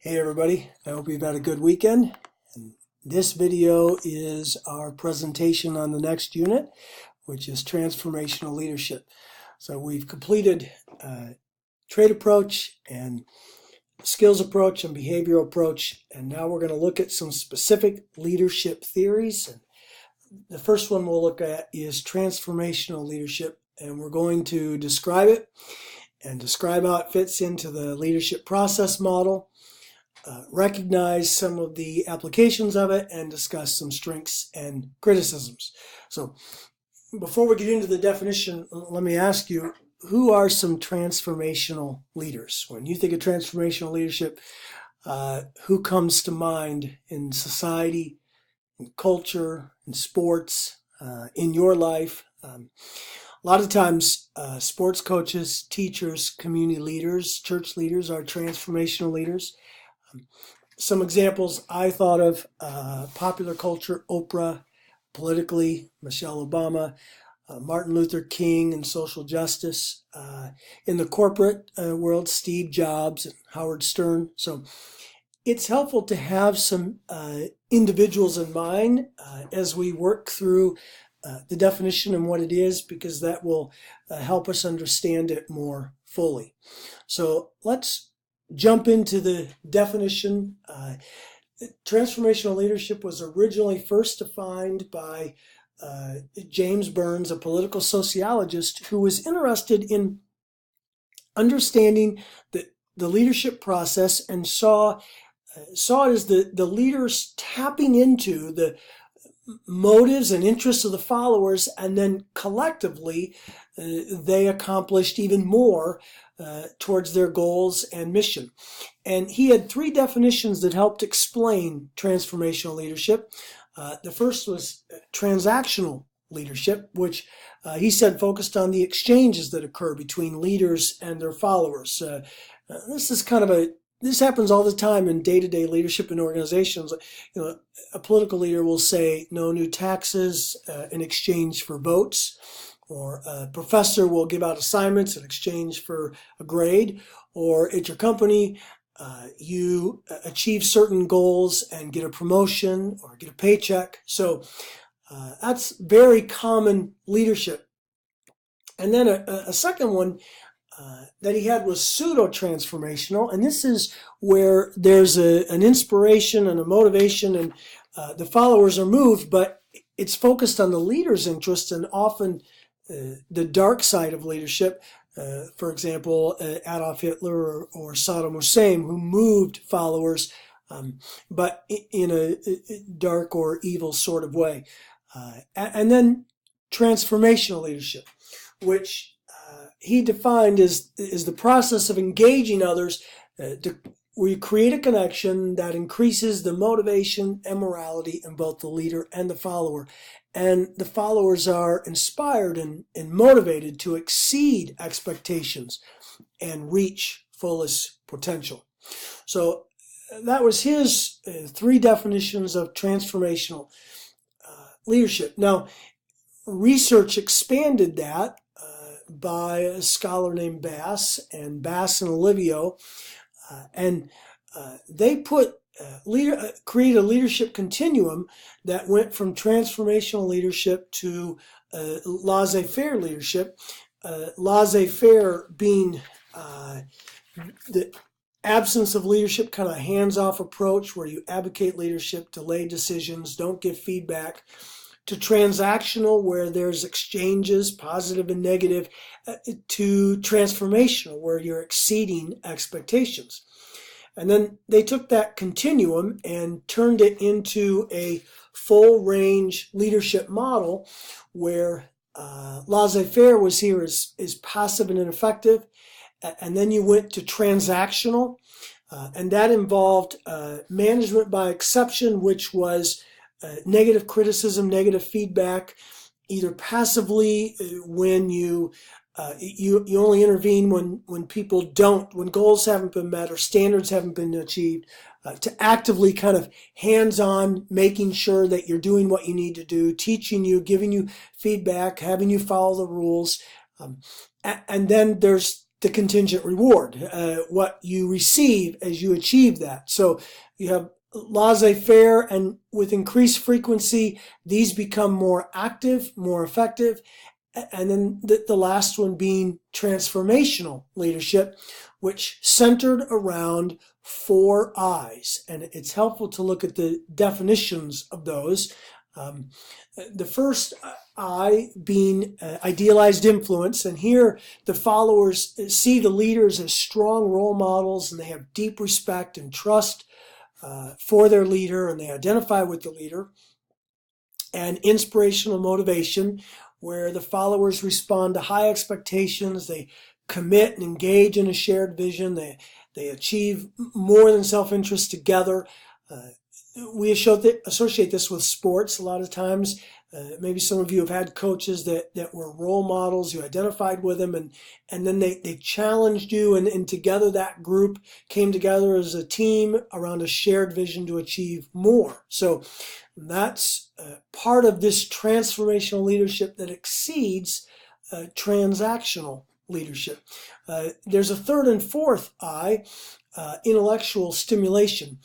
Hey everybody, I hope you've had a good weekend. And this video is our presentation on the next unit, which is transformational leadership. So we've completed trait approach and skills approach and behavioral approach, and now we're going to look at some specific leadership theories. And the first one we'll look at is transformational leadership, and we're going to describe it and describe how it fits into the leadership process model. Recognize some of the applications of it, and discuss some strengths and criticisms. So before we get into the definition, let me ask you, who are some transformational leaders? When you think of transformational leadership, who comes to mind in society, in culture, in sports, in your life? A lot of times, sports coaches, teachers, community leaders, church leaders are transformational leaders. Some examples I thought of: popular culture, Oprah; politically, Michelle Obama; Martin Luther King and social justice; in the corporate world, Steve Jobs and Howard Stern. So it's helpful to have some individuals in mind as we work through the definition and what it is, because that will help us understand it more fully. So let's jump into the definition. Transformational leadership was originally first defined by James Burns, a political sociologist who was interested in understanding the leadership process, and saw it as the leaders tapping into the motives and interests of the followers, and then collectively they accomplished even more towards their goals and mission. And he had three definitions that helped explain transformational leadership. The first was transactional leadership, which he said focused on the exchanges that occur between leaders and their followers. This happens all the time in day-to-day leadership in organizations. A political leader will say no new taxes in exchange for votes, or a professor will give out assignments in exchange for a grade, or at your company, you achieve certain goals and get a promotion or get a paycheck. So that's very common leadership. And then a second one that he had was pseudo-transformational, and this is where there's an inspiration and a motivation, and the followers are moved, but it's focused on the leader's interest, and often the dark side of leadership. For example, Adolf Hitler or Saddam Hussein, who moved followers, but in a dark or evil sort of way. And then transformational leadership, which he defined as the process of engaging others where you create a connection that increases the motivation and morality in both the leader and the follower. And the followers are inspired and motivated to exceed expectations and reach fullest potential. So that was his three definitions of transformational leadership. Now, research expanded that by a scholar named Bass and Olivio, and they created a leadership continuum that went from transformational leadership to laissez-faire leadership. Laissez-faire being the absence of leadership, kind of hands-off approach where you advocate leadership, delay decisions, don't give feedback, to transactional, where there's exchanges, positive and negative, to transformational, where you're exceeding expectations. And then they took that continuum and turned it into a full range leadership model, where laissez-faire was here as passive and ineffective. And then you went to transactional, and that involved management by exception, which was negative criticism, negative feedback, either passively when you only intervene when people when goals haven't been met or standards haven't been achieved, to actively kind of hands-on, making sure that you're doing what you need to do, teaching you, giving you feedback, having you follow the rules. And then there's the contingent reward, what you receive as you achieve that. So you have laissez-faire, and with increased frequency, these become more active, more effective. And then the last one being transformational leadership, which centered around 4 I's. And it's helpful to look at the definitions of those. The first I being idealized influence. And here the followers see the leaders as strong role models, and they have deep respect and trust for their leader, and they identify with the leader. And inspirational motivation, where the followers respond to high expectations, they commit and engage in a shared vision, they achieve more than self-interest together. We associate this with sports a lot of times. Maybe some of you have had coaches that were role models, you identified with them, and then they challenged you, and together that group came together as a team around a shared vision to achieve more. So that's part of this transformational leadership that exceeds transactional leadership. There's a third and fourth I, intellectual stimulation,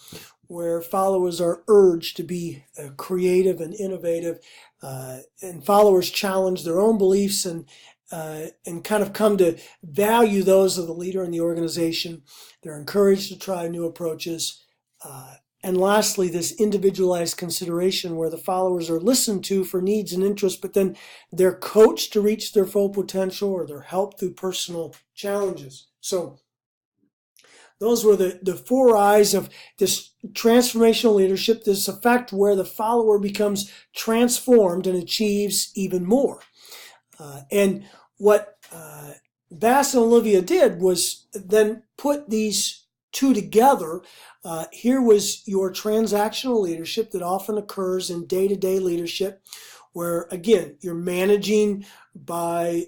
where followers are urged to be creative and innovative, and followers challenge their own beliefs and kind of come to value those of the leader in the organization. They're encouraged to try new approaches. And lastly, this individualized consideration, where the followers are listened to for needs and interests, but then they're coached to reach their full potential, or they're helped through personal challenges. So those were the 4 I's of this transformational leadership, this effect where the follower becomes transformed and achieves even more. And what Bass and Olivia did was then put these two together. Here was your transactional leadership that often occurs in day-to-day leadership, where, again, you're managing by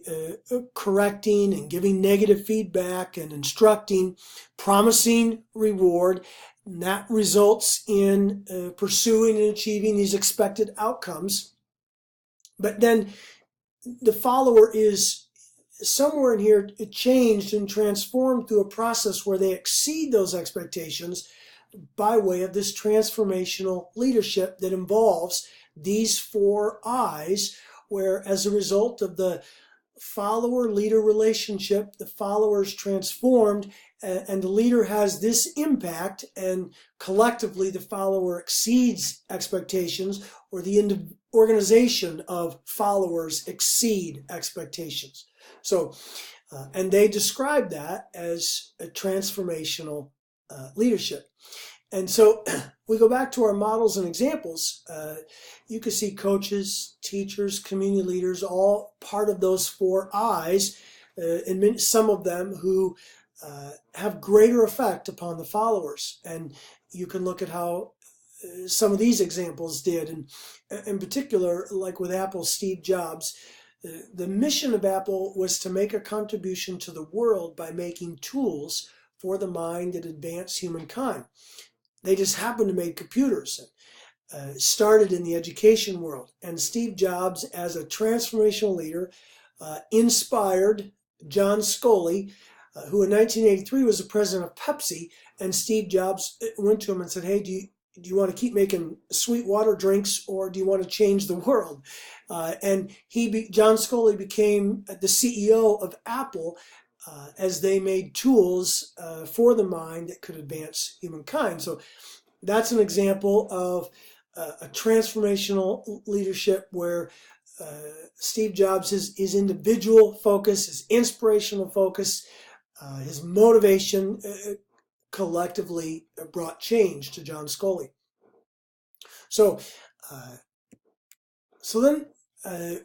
correcting and giving negative feedback and instructing, promising reward. And that results in pursuing and achieving these expected outcomes. But then the follower is somewhere in here changed and transformed through a process where they exceed those expectations by way of this transformational leadership that involves these 4 I's, where as a result of the follower-leader relationship, the follower is transformed, and the leader has this impact, and collectively the follower exceeds expectations, or the organization of followers exceed expectations. So, and they describe that as a transformational leadership. And so we go back to our models and examples. You can see coaches, teachers, community leaders, all part of those 4 I's, and some of them who have greater effect upon the followers. And you can look at how some of these examples did. And in particular, like with Apple's Steve Jobs, the mission of Apple was to make a contribution to the world by making tools for the mind that advance humankind. They just happened to make computers, and started in the education world. And Steve Jobs, as a transformational leader, inspired John Scully, who in 1983 was the president of Pepsi. And Steve Jobs went to him and said, "Hey, do you want to keep making sweet water drinks, or do you want to change the world?" And John Scully became the CEO of Apple, as they made tools for the mind that could advance humankind. So that's an example of a transformational leadership where Steve Jobs, his individual focus, his inspirational focus, his motivation collectively brought change to John Scully. So, then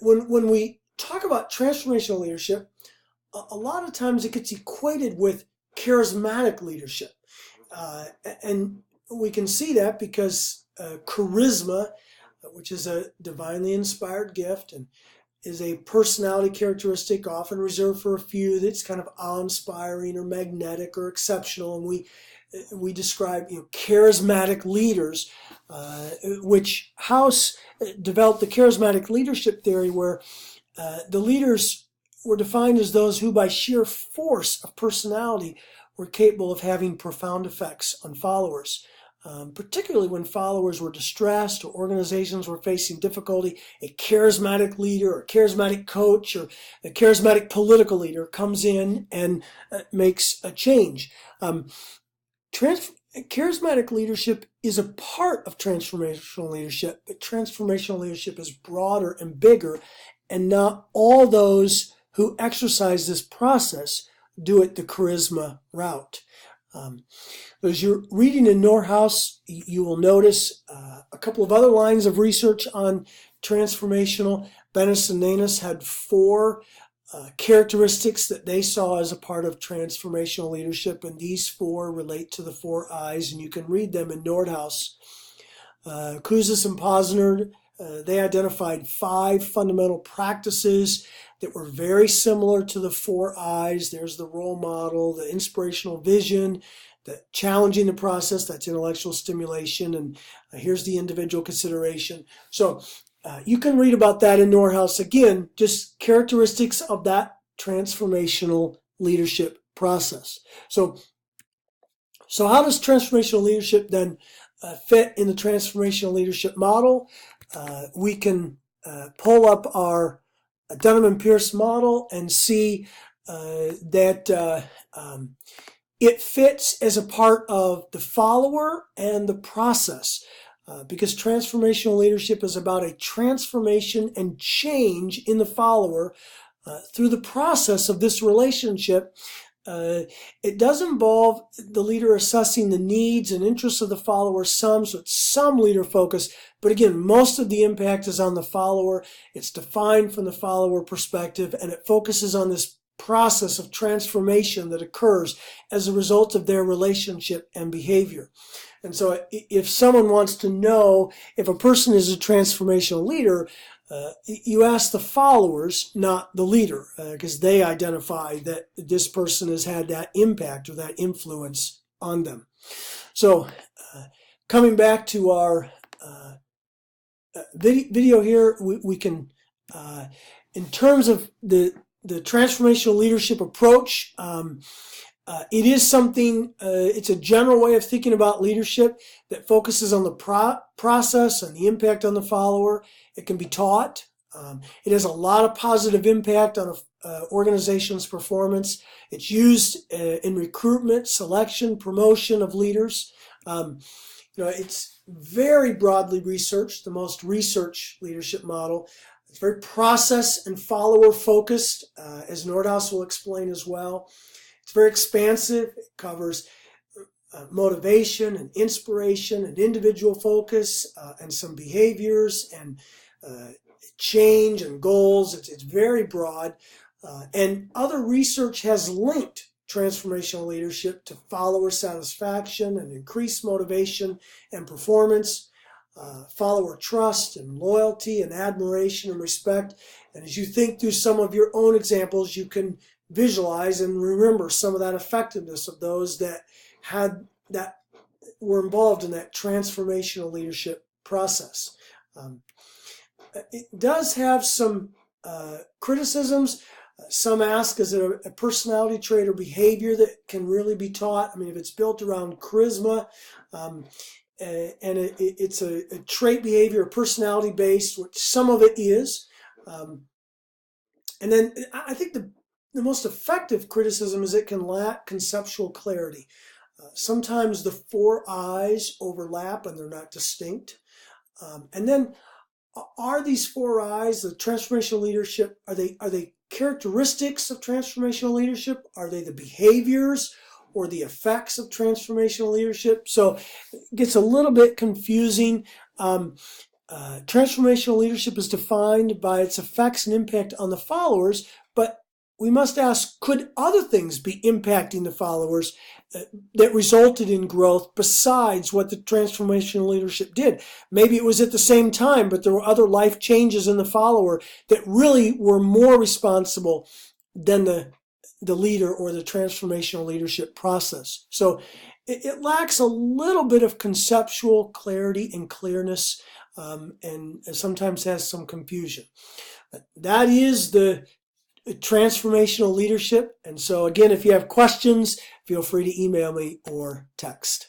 when we talk about transformational leadership, a lot of times it gets equated with charismatic leadership. And we can see that because charisma, which is a divinely inspired gift and is a personality characteristic often reserved for a few, that's kind of awe-inspiring or magnetic or exceptional. And we describe charismatic leaders, which House developed the charismatic leadership theory, where the leaders were defined as those who, by sheer force of personality, were capable of having profound effects on followers. Particularly when followers were distressed or organizations were facing difficulty, a charismatic leader or charismatic coach or a charismatic political leader comes in and makes a change. Charismatic leadership is a part of transformational leadership, but transformational leadership is broader and bigger, and not all those who exercise this process do it the charisma route. As you're reading in Norhaus, you will notice a couple of other lines of research on transformational. Bennis and Nanus had 4 characteristics that they saw as a part of transformational leadership, and these 4 relate to the 4 I's, and you can read them in Nordhaus. Kouzes and Posner, they identified 5 fundamental practices that were very similar to the 4 I's. There's the role model, the inspirational vision, the challenging the process, that's intellectual stimulation, and here's the individual consideration. So you can read about that in Norhaus. Again, just characteristics of that transformational leadership process. So how does transformational leadership then fit in the transformational leadership model? We can pull up our Dunham and Pierce model and see that it fits as a part of the follower and the process. Because transformational leadership is about a transformation and change in the follower through the process of this relationship. It does involve the leader assessing the needs and interests of the follower so it's some leader focus, but again, most of the impact is on the follower. It's defined from the follower perspective, and it focuses on this process of transformation that occurs as a result of their relationship and behavior. And so if someone wants to know if a person is a transformational leader, you ask the followers, not the leader, because they identify that this person has had that impact or that influence on them. So coming back to our video here, we can, in terms of the transformational leadership approach, it is something, it's a general way of thinking about leadership that focuses on the process and the impact on the follower. It can be taught. It has a lot of positive impact on an organization's performance. It's used in recruitment, selection, promotion of leaders. It's very broadly researched, the most researched leadership model. It's very process and follower focused, as Nordhaus will explain as well. It's very expansive. It covers motivation and inspiration and individual focus and some behaviors and change and goals. It's very broad. And other research has linked transformational leadership to follower satisfaction and increased motivation and performance, follower trust and loyalty and admiration and respect. And as you think through some of your own examples, you can visualize and remember some of that effectiveness of those that were involved in that transformational leadership process. It does have some criticisms. Some ask, is it a personality trait or behavior that can really be taught? I mean, if it's built around charisma, and it's a trait behavior, personality based, which some of it is. And then I think the most effective criticism is it can lack conceptual clarity. Sometimes the 4 I's overlap and they're not distinct. And then are these 4 I's, the transformational leadership, are they characteristics of transformational leadership? Are they the behaviors or the effects of transformational leadership? So it gets a little bit confusing. Transformational leadership is defined by its effects and impact on the followers, but we must ask, could other things be impacting the followers that resulted in growth besides what the transformational leadership did? Maybe it was at the same time, but there were other life changes in the follower that really were more responsible than the leader or the transformational leadership process. So it lacks a little bit of conceptual clarity and clearness, and sometimes has some confusion. That is the transformational leadership. And so again, if you have questions, feel free to email me or text.